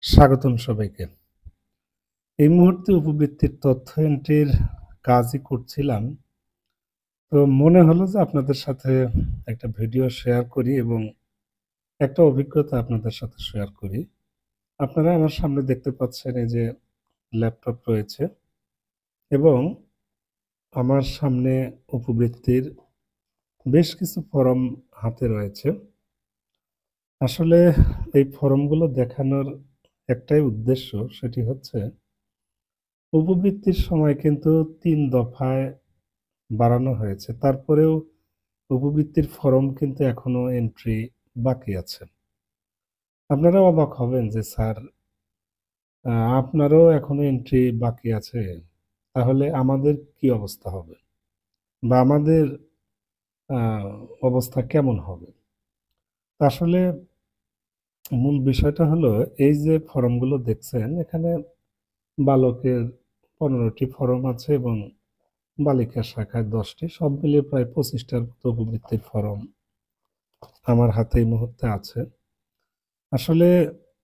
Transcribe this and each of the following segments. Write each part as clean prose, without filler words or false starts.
স্বাগতম সবাইকে। এই মুহূর্তে উপবৃত্তির তথ্য এন্ট্রির কাজই করছিলাম। তো মনে হলো যে আপনাদের সাথে একটা ভিডিও শেয়ার করি এবং একটা অভিজ্ঞতা আপনাদের সাথে শেয়ার করি। আপনারা আমার সামনে দেখতে পাচ্ছেন এই যে ল্যাপটপ রয়েছে এবং আমার সামনে উপবৃত্তির বেশ কিছু ফরম হাতে রয়েছে। আসলে এই ফরমগুলো দেখানোর একটাই উদ্দেশ্য, সেটি হচ্ছে উপবৃত্তির সময় কিন্তু ৩ দফায় বাড়ানো হয়েছে। তারপরেও উপবৃত্তির ফরম কিন্তু এখনো এন্ট্রি বাকি আছে। আপনারা অবাক হবেন যে স্যার আপনারও এখনো এন্ট্রি বাকি আছে। তাহলে আমাদের কি অবস্থা হবে? বা আমাদের আ অবস্থা কেমন হবে? আসলে মূল বিষয়টা হলো এই যে ফরমগুলো দেখছেন এখানে বালকের ১৫ টি ফরম আছে এবং বালিকা শাখায় ১০ টি, সব মিলিয়ে প্রায় ২৫ টার মতো উপবৃত্তির ফরম আমার হাতে এই মুহূর্তে আছে। আসলে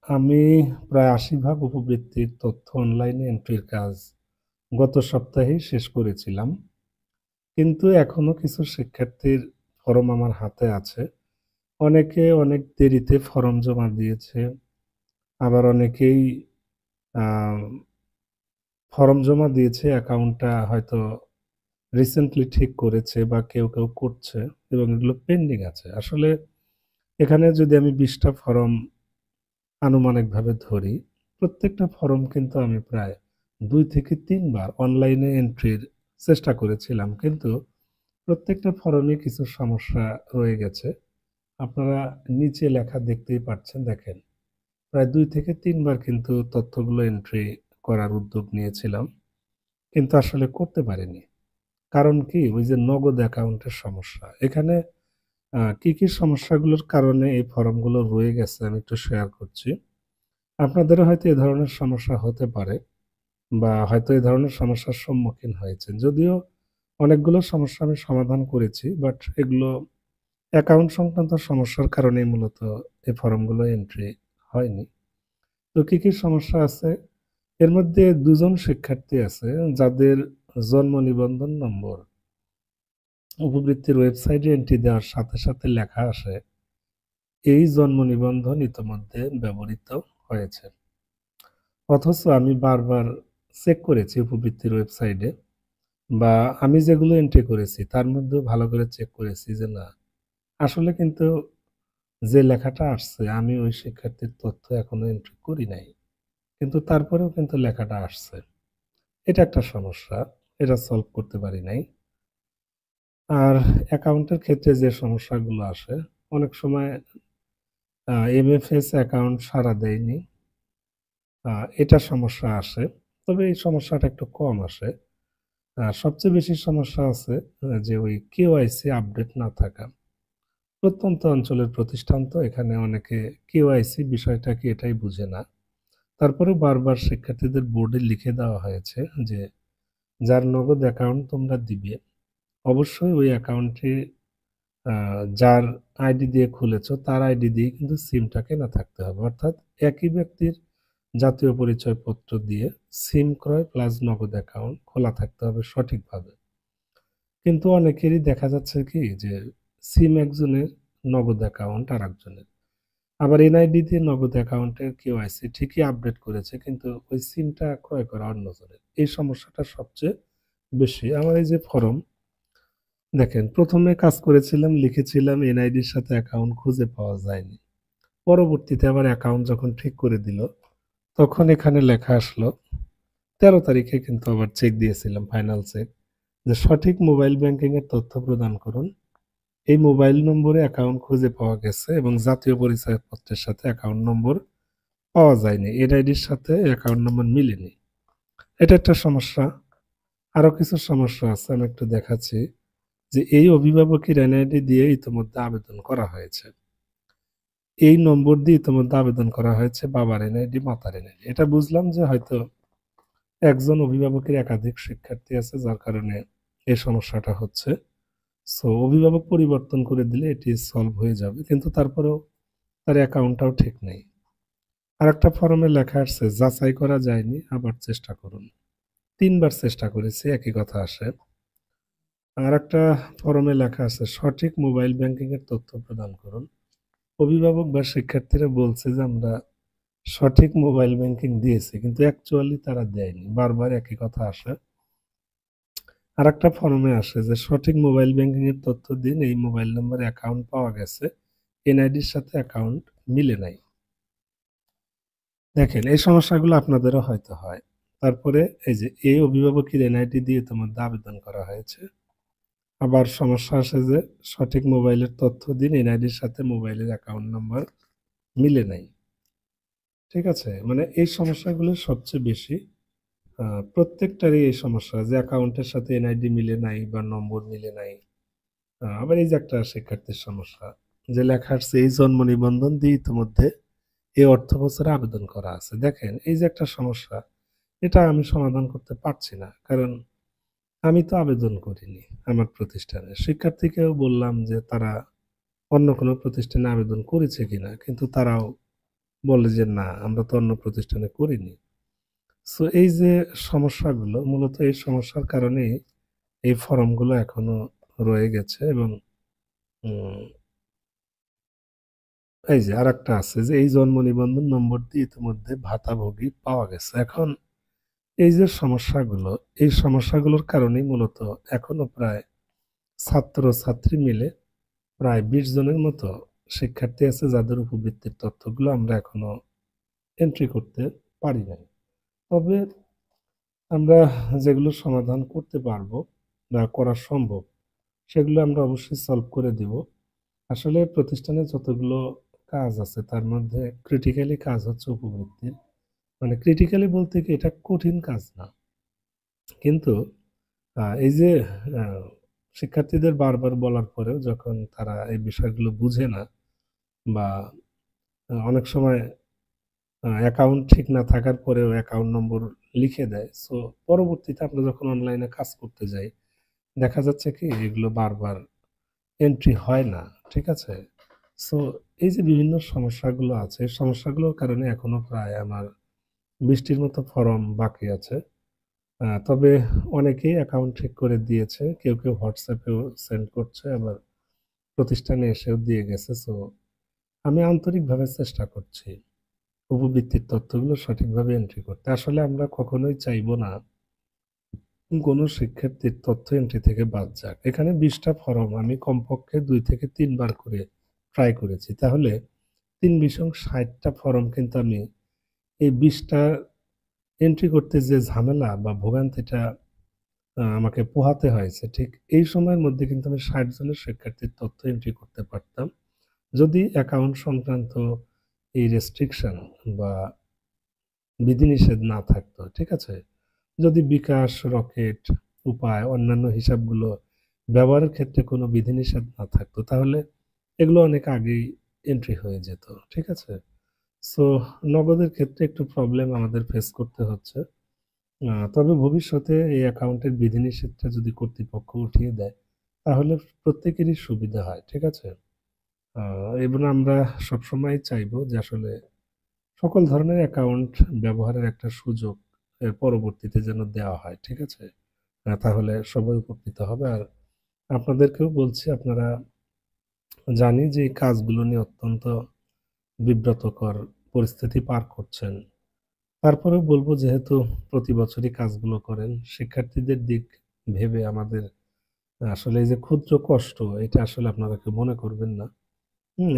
আমি প্রায় ৮০ ভাগ উপবৃত্তির তথ্য অনলাইনে এন্ট্রির কাজ গত সপ্তাহেই শেষ করেছিলাম। কিন্তু এখনো কিছু শিক্ষার্থীর ফরম আমার হাতে আছে। অনেকে অনেক দেরিতে ফরম জমা দিয়েছে। আবার অনেকেই আ ফরম জমা দিয়েছে, অ্যাকাউন্টটা হয়তো রিসেন্টলি ঠিক করেছে বা কেউ করছে এবং এগুলো পেন্ডিং আছে। আসলে এখানে যদি আমি ২০ টা ফরম আনুমানিকভাবে ধরি, প্রত্যেকটা ফরম কিন্তু আমি প্রায় ২ থেকে ৩ বার অনলাইনে এন্ট্রির চেষ্টা করেছিলাম। কিন্তু প্রত্যেকটা ফরমে কিছু সমস্যা রয়ে গেছে। আপনারা নিচে লেখা দেখতেই পাচ্ছেন, দেখেন। প্রায় ২ থেকে ৩ বার কিন্তু তথ্যগুলো এন্ট্রি করার উদ্যোগ নিয়েছিলাম। কিন্তু আসলে করতে পারিনি। কারণ কি? ওই যে নগদ অ্যাকাউন্টের সমস্যা। এখানে কি সমস্যাগুলোর কারণে এই ফরমগুলো রয়ে গেছে আমি একটু শেয়ার করছি। আপনাদেরও হয়তো এ ধরনের সমস্যা হতে পারে বা হয়তো এ ধরনের সমস্যার সম্মুখীন হয়েছেন। যদিও অনেকগুলো সমস্যা আমি সমাধান করেছি, বাট এগুলো অ্যাকাউন্ট সংক্রান্ত সমস্যার কারণেই মূলত এই ফরমগুলো এন্ট্রি হয়নি। তো কি সমস্যা আছে? এর মধ্যে ২ জন শিক্ষার্থী আছে যাদের জন্ম নিবন্ধন নম্বর উপবৃত্তির ওয়েবসাইটে এন্ট্রি দেওয়ার সাথে লেখা আসে, এই জন্ম নিবন্ধন ইতোমধ্যে ব্যবহৃত হয়েছে। অথচ আমি বারবার চেক করেছি উপবৃত্তির ওয়েবসাইটে বা আমি যেগুলো এন্ট্রি করেছি তার মধ্যেও ভালো করে চেক করেছি যে না, আসলে কিন্তু যে লেখাটা আসছে আমি ওই শিক্ষার্থীর তথ্য এখনো এন্ট্রি করি নাই। কিন্তু তারপরেও কিন্তু লেখাটা আসছে। এটা একটা সমস্যা। এটা সলভ করতে পারি নাই। আর অ্যাকাউন্টের ক্ষেত্রে যে সমস্যাগুলো আসে, অনেক সময় এমএফএস অ্যাকাউন্ট সাড়া দেয়নি। আ এটা সমস্যা আসে। তবে এই সমস্যাটা একটু কম আসে। সবচেয়ে বেশি সমস্যা আছে যে ওই কেওয়াইসি আপডেট না থাকা। প্রত্যন্ত অঞ্চলের প্রতিষ্ঠান তো এখানে অনেকে কেওয়াইসি বিষয়টা কি এটাই বুঝে না। তারপরেও বারবার শিক্ষার্থীদের বোর্ডে লিখে দেওয়া হয়েছে যে, যার নগদ অ্যাকাউন্ট তোমরা দিবে, অবশ্যই ওই অ্যাকাউন্টে আ যার আইডি দিয়ে খুলেছ তার আইডি দিয়েই কিন্তু সিমটা কেনা থাকতে হবে। অর্থাৎ একই ব্যক্তির জাতীয় পরিচয়পত্র দিয়ে সিম ক্রয় প্লাস নগদ অ্যাকাউন্ট খোলা থাকতে হবে সঠিকভাবে। কিন্তু অনেকেরই দেখা যাচ্ছে কি যে সিম একজনের, নগদ অ্যাকাউন্ট আরেকজনের। আবার এনআইডি দিয়ে নগদ অ্যাকাউন্টের কেওয়াইসি ঠিকই আপডেট করেছে কিন্তু ওই সিমটা ক্রয় করা অন্যজনের। এই সমস্যাটা সবচেয়ে বেশি। আমার এই যে ফরম দেখেন, ১ম এ কাজ করেছিলাম, লিখেছিলাম এনআইডির সাথে অ্যাকাউন্ট খুঁজে পাওয়া যায়নি। পরবর্তীতে আবার অ্যাকাউন্ট যখন ঠিক করে দিল, তখন এখানে লেখা আসলো ১৩ তারিখে কিন্তু আবার চেক দিয়েছিলাম, ফাইনাল চেক, যে সঠিক মোবাইল ব্যাংকিং এর তথ্য প্রদান করুন। এই মোবাইল নম্বরে অ্যাকাউন্ট খুঁজে পাওয়া গেছে এবং জাতীয় পরিচয়পত্রের সাথে অ্যাকাউন্ট নম্বর পাওয়া যায়নি। এনআইডির সাথে অ্যাকাউন্ট নম্বর মিলেনি। এটা একটা সমস্যা। আরো কিছু সমস্যা আছে, আমি একটু দেখাচ্ছি। যে এই অভিভাবকের এনআইডি দিয়ে ইতিমধ্যে আবেদন করা হয়েছে। এই নম্বর দিয়ে ইতিমধ্যে আবেদন করা হয়েছে বাবার এনআইডি, মাতার এনআইডি। এটা বুঝলাম যে হয়তো একজন অভিভাবকের একাধিক শিক্ষার্থী আছে যার কারণে এই সমস্যাটা হচ্ছে। সো অভিভাবক পরিবর্তন করে দিলে এটি সলভ হয়ে যাবে। কিন্তু তারপরেও তার অ্যাকাউন্টটাও ঠিক নেই। আরেকটা ফর্মে লেখা আসছে যাচাই করা যায়নি, আবার চেষ্টা করুন। ৩ বার চেষ্টা করেছি, একই কথা আসে। আরেকটা ফর্মে লেখা আছে সঠিক মোবাইল ব্যাংকিং এর তথ্য প্রদান করুন। অভিভাবক বা শিক্ষার্থীরা বলছে যে আমরা সঠিক মোবাইল ব্যাংকিং দিয়েছি, কিন্তু অ্যাকচুয়ালি তারা দেয়নি। বারবার একই কথা আসে। আরেকটা ফর্মে আসে যে সঠিক মোবাইল ব্যাংকিং এর তথ্য দিন, এই মোবাইল নম্বরে অ্যাকাউন্ট পাওয়া গেছে, এনআইডির সাথে অ্যাকাউন্ট মিলে নাই। দেখেন এই সমস্যাগুলো আপনাদেরও হয়তো হয়। তারপরে এই যে এই অভিভাবকের এনআইডি দিয়ে তোমাদের আবেদন করা হয়েছে। আবার সমস্যা আসে যে সঠিক মোবাইলের তথ্য দিন, এনআইডির সাথে মোবাইলের অ্যাকাউন্ট নাম্বার মিলে নাই। ঠিক আছে, মানে এই সমস্যাগুলো সবচেয়ে বেশি। প্রত্যেকটারই এই সমস্যা যে অ্যাকাউন্টের সাথে এনআইডি মিলে নাই বা নম্বর মিলে নাই। আবার এই যে একটা শিক্ষার্থীর সমস্যা যে লেখা আসছে এই জন্ম নিবন্ধন দিয়ে ইতিমধ্যে এই অর্থ বছরে আবেদন করা আছে। দেখেন এই যে একটা সমস্যা, এটা আমি সমাধান করতে পারছি না, কারণ আমি তো আবেদন করিনি আমার প্রতিষ্ঠানে। শিক্ষার্থীকেও বললাম যে তারা অন্য কোনো প্রতিষ্ঠানে আবেদন করেছে কিনা, কিন্তু তারাও বলে যে না, আমরা তো অন্য প্রতিষ্ঠানে করিনি। সো এই যে সমস্যাগুলো, মূলত এই সমস্যার কারণেই এই ফর্মগুলো এখনো রয়ে গেছে। এবং উম, এই যে আরেকটা আছে যে এই জন্ম নিবন্ধন নম্বরটি ইতিমধ্যে ভাতাভোগী পাওয়া গেছে। এখন এই যে সমস্যাগুলো, এই সমস্যাগুলোর কারণেই মূলত এখনো প্রায় ছাত্র ছাত্রী মিলে প্রায় ২০ জনের মতো শিক্ষার্থী আছে যাদের উপবৃত্তির তথ্যগুলো আমরা এখনো এন্ট্রি করতে পারি নাই। তবে আমরা যেগুলো সমাধান করতে পারবো বা করা সম্ভব, সেগুলো আমরা অবশ্যই সলভ করে দিব। আসলে প্রতিষ্ঠানে যতগুলো কাজ আছে তার মধ্যে ক্রিটিক্যালি কাজ হচ্ছে উপবৃত্তির। মানে ক্রিটিক্যালি বলতে কি, এটা কঠিন কাজ না, কিন্তু এই যে আহ, শিক্ষার্থীদের বারবার বলার পরেও যখন তারা এই বিষয়গুলো বুঝে না, বা অনেক সময় অ্যাকাউন্ট ঠিক না থাকার পরেও অ্যাকাউন্ট নম্বর লিখে দেয়, সো পরবর্তীতে আমরা যখন অনলাইনে কাজ করতে যাই দেখা যাচ্ছে কি এগুলো বারবার এন্ট্রি হয় না। ঠিক আছে, সো এই যে বিভিন্ন সমস্যাগুলো আছে, এই সমস্যাগুলোর কারণে এখনো প্রায় আমার ২০টির মতো ফর্ম বাকি আছে। তবে অনেকেই অ্যাকাউন্ট ঠিক করে দিয়েছে, কেউ কেউ হোয়াটসঅ্যাপেও সেন্ড করছে, আবার প্রতিষ্ঠানে এসেও দিয়ে গেছে। সো আমি আন্তরিকভাবে চেষ্টা করছি উপবৃত্তির তথ্যগুলো সঠিকভাবে এন্ট্রি করতে। আসলে আমরা কখনোই চাইবো না কোনো শিক্ষার্থীর তথ্য এন্ট্রি থেকে বাদ যাক। এখানে ২০টা ফর্ম আমি কমপক্ষে ২ থেকে ৩ বার করে ট্রাই করেছি। তাহলে ৩ × ৬০টা ফর্ম কিন্তু আমি এই ২০টা এন্ট্রি করতে যে ঝামেলা বা ভোগান্তিটা আমাকে পোহাতে হয়েছে, ঠিক এই সময়ের মধ্যে কিন্তু আমি ৬০ জনের শিক্ষার্থীর তথ্য এন্ট্রি করতে পারতাম। যদি অ্যাকাউন্ট সংক্রান্ত এই রেস্ট্রিকশন বা বিধিনিষেধ না থাকতো। ঠিক আছে? যদি বিকাশ, রকেট, উপায়, অন্যান্য হিসাবগুলো ব্যবহারের ক্ষেত্রে কোনো বিধিনিষেধ না থাকতো, তাহলে এগুলো অনেক আগেই এন্ট্রি হয়ে যেত। ঠিক আছে? সো নগদের ক্ষেত্রে একটু প্রবলেম আমাদের ফেস করতে হচ্ছে। তবে ভবিষ্যতে এই অ্যাকাউন্টের বিধিনিষেধটা যদি কর্তৃপক্ষ উঠিয়ে দেয়, তাহলে প্রত্যেকেরই সুবিধা হয়। ঠিক আছে? এবং আমরা সবসময় চাইবো যে আসলে সকল ধরনের অ্যাকাউন্ট ব্যবহারের একটা সুযোগ এর পরবর্তীতে যেন দেওয়া হয়। ঠিক আছে? তাহলে সবাই উপকৃত হবে। আর আপনাদেরকেও বলছি, আপনারা জানি যে এই কাজগুলো নিয়ে অত্যন্ত বিব্রতকর পরিস্থিতি পার করছেন। তারপরেও বলব, যেহেতু প্রতি বছরই কাজগুলো করেন, শিক্ষার্থীদের দিক ভেবে আমাদের আসলে এই যে ক্ষুদ্র কষ্ট, এটা আসলে আপনারা কেউ মনে করবেন না।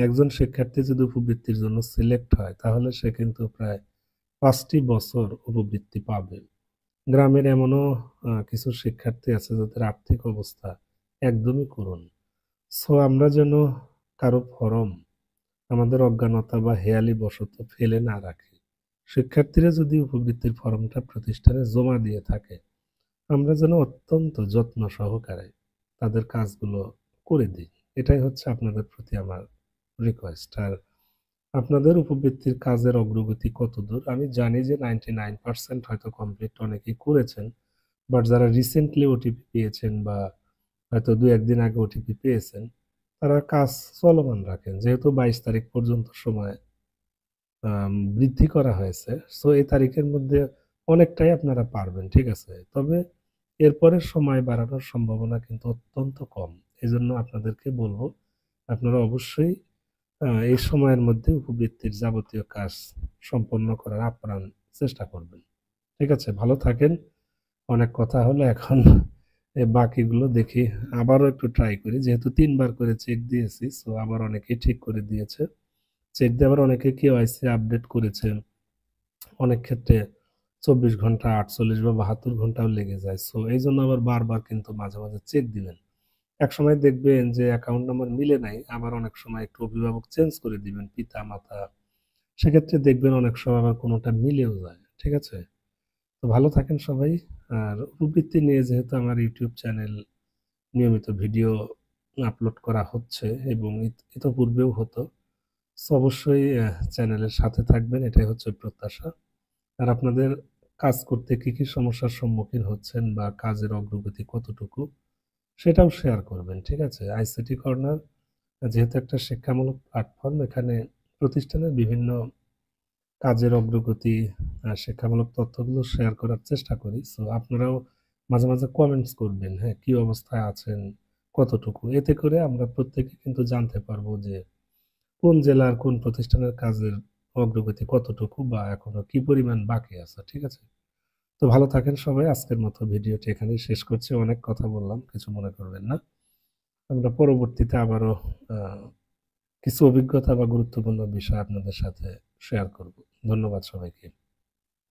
একজন শিক্ষার্থী যদি উপবৃত্তির জন্য সিলেক্ট হয়, তাহলে সে কিন্তু প্রায় ৫টি বছর উপবৃত্তি পাবে। গ্রামের এমনও কিছু শিক্ষার্থী আছে যাদের আর্থিক অবস্থা একদমই করুণ। সো আমরা যেন কারো ফরম আমাদের অজ্ঞানতা বা হেয়ালি বশত ফেলে না রাখি। শিক্ষার্থীরা যদি উপবৃত্তির ফর্মটা প্রতিষ্ঠানে জমা দিয়ে থাকে, আমরা যেন অত্যন্ত যত্ন সহকারে তাদের কাজগুলো করে দিই। এটাই হচ্ছে আপনাদের প্রতি আমার রিকোয়েস্ট। আর আপনাদের উপবৃত্তির কাজের অগ্রগতি কতদূর? আমি জানি যে 99% হয়তো কমপ্লিট অনেকেই করেছেন। বাট যারা রিসেন্টলি ওটিপি পেয়েছেন বা হয়তো ২-১ দিন আগে ওটিপি পেয়েছেন, তারা কাজ চলমান রাখেন। যেহেতু ২২ তারিখ পর্যন্ত সময় বৃদ্ধি করা হয়েছে। সো এই তারিখের মধ্যে অনেকটাই আপনারা পারবেন, ঠিক আছে? তবে এরপরের সময় বাড়ানোর সম্ভাবনা কিন্তু অত্যন্ত কম। এজন্য আপনাদেরকে বলব, আপনারা অবশ্যই এই সময়ের মধ্যে উপবৃত্তির যাবতীয় কাজ সম্পন্ন করার আপ্রাণ চেষ্টা করবেন। ঠিক আছে? ভালো থাকেন। অনেক কথা হলো, এখন বাকিগুলো দেখি, আবারও একটু ট্রাই করি। যেহেতু ৩ বার করে চেক দিয়েছি, সো আবার অনেকেই ঠিক করে দিয়েছে। চেক দিয়ে আবার অনেকে কেওআইসি আপডেট করেছেন। অনেক ক্ষেত্রে ২৪ ঘন্টা, ৪৮ বা ৭২ ঘন্টাও লেগে যায়। সো এইজন্য আবার বারবার কিন্তু মাঝে, মাঝে চেক দিবেন। একসময় দেখবেন যে অ্যাকাউন্ট নাম্বার মিলে নাই, আবার অনেক সময় একটু অভিভাবক চেঞ্জ করে দিবেন, পিতা-মাতা। সেক্ষেত্রে দেখবেন অনেক সময় আবার কোনোটা মিলেও যায়। ঠিক আছে? তো ভালো থাকেন সবাই। আর উপবৃত্তি নিয়ে যেহেতু আমার ইউটিউব চ্যানেল নিয়মিত ভিডিও আপলোড করা হচ্ছে এবং ইতপূর্বেও হতো। সো অবশ্যই চ্যানেলের সাথে থাকবেন, এটাই হচ্ছে প্রত্যাশা। আর আপনাদের কাজ করতে কি, কি সমস্যার সম্মুখীন হচ্ছেন বা কাজের অগ্রগতি কতটুকু সেটাও শেয়ার করবেন। ঠিক আছে? আইসিটি কর্নার যেহেতু একটা শিক্ষামূলক প্ল্যাটফর্ম, এখানে প্রতিষ্ঠানের বিভিন্ন কাজের অগ্রগতি, শিক্ষামূলক তথ্যগুলো শেয়ার করার চেষ্টা করি। সো আপনারাও মাঝে, মাঝে কমেন্টস করবেন, হ্যাঁ? কি অবস্থায় আছেন, কতটুকু? এতে করে আমরা প্রত্যেকে কিন্তু জানতে পারবো যে কোন জেলার কোন প্রতিষ্ঠানের কাজের অগ্রগতি কতটুকু বা এখনো কি পরিমাণ বাকি আছে। ঠিক আছে? তো ভালো থাকেন সবাই। আজকের মতো ভিডিওটি এখানেই শেষ করছি। অনেক কথা বললাম, কিছু মনে করবেন না। আমরা পরবর্তীতে আবারও আ কিছু অভিজ্ঞতা বা গুরুত্বপূর্ণ বিষয় আপনাদের সাথে শেয়ার করব। ধন্যবাদ সবাইকে।